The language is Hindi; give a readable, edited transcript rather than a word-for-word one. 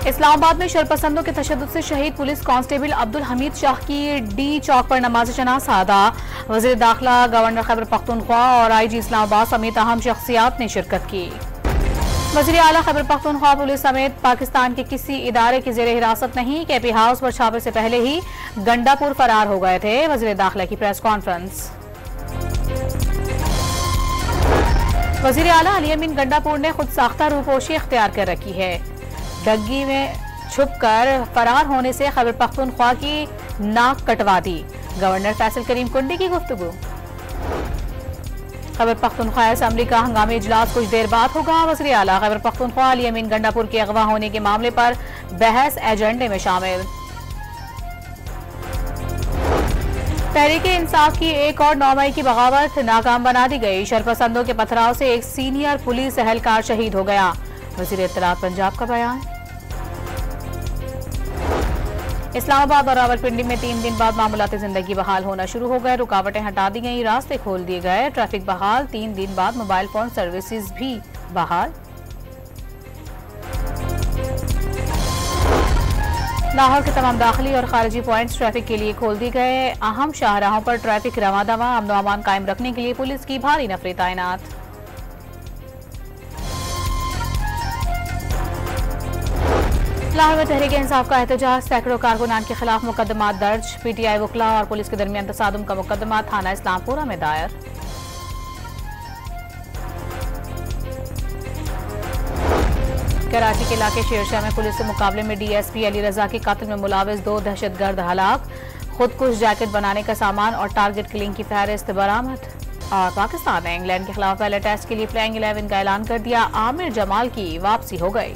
इस्लामाबाद में शरपसंदों के तशद्दुद से शहीद पुलिस कांस्टेबल अब्दुल हमीद शाह की डी चौक पर नमाज जनाज़ा अदा। वज़ीर दाखिला, गवर्नर खैबर पख्तूनख्वा और IG इस्लामाबाद समेत अहम शख्सियात ने शिरकत की। वज़ीर आला खैबर पख्तूनख्वा पुलिस समेत पाकिस्तान के किसी इदारे की ज़ेर हिरासत नहीं। KP हाउस पर छापे से पहले ही गंडापुर फरार हो गए थे। वज़ीर दाखिला की प्रेस कॉन्फ्रेंस। वज़ीर आला अली अमीन गंडापुर ने खुद साख्ता रूपोशी इख्तियार कर रखी है। डग्गी में छुपकर फरार होने से खैबर पख्तूनख्वा की नाक कटवा दी। गवर्नर फैसल करीम कुंडी की गुफ्तगू। खैबर पख्तूनख्वा असेंबली का हंगामी इजलास कुछ देर बाद होगा। वज़ीर आला खैबर पख्तूनख्वा अली अमीन गंडापुर के अगवा होने के मामले पर बहस एजेंडे में शामिल। तहरीके इंसाफ की एक और 9 मई की बगावत नाकाम बना दी गई। शरपसंदों के पथराव से एक सीनियर पुलिस एहलकार शहीद हो गया। वज़ीर इत्तलात पंजाब का बयान। इस्लामाबाद और रावलपिंडी में 3 दिन बाद मामूलाती जिंदगी बहाल होना शुरू हो गए। रुकावटें हटा दी गई, रास्ते खोल दिए गए, ट्रैफिक बहाल। 3 दिन बाद मोबाइल फोन सर्विसेज भी बहाल। लाहौर के तमाम दाखिली और खारिजी पॉइंट्स ट्रैफिक के लिए खोल दिए गए। अहम शाहराहों पर ट्रैफिक रवादवा, अमन व अमान कायम रखने के लिए पुलिस की भारी नफरी तैनात। लाहौर में तहरीक इंसाफ का एहतजाज, सैकड़ों कारकुनान के खिलाफ मुकदमा दर्ज। PTI वकला और पुलिस के दरमियान तसादुम का मुकदमा थाना इस्लामपुरा में दायर। कराची के इलाके शेरशाह में पुलिस के मुकाबले में DSP अली रजा के कत्ल में मुलाविस 2 दहशतगर्द हलाक। खुदकुश जैकेट बनाने का सामान और टारगेट किलिंग की फहरिस्त बरामद। और पाकिस्तान ने इंग्लैंड के खिलाफ पहले टेस्ट के लिए प्लेइंग 11 का ऐलान कर दिया। आमिर जमाल की वापसी हो गई।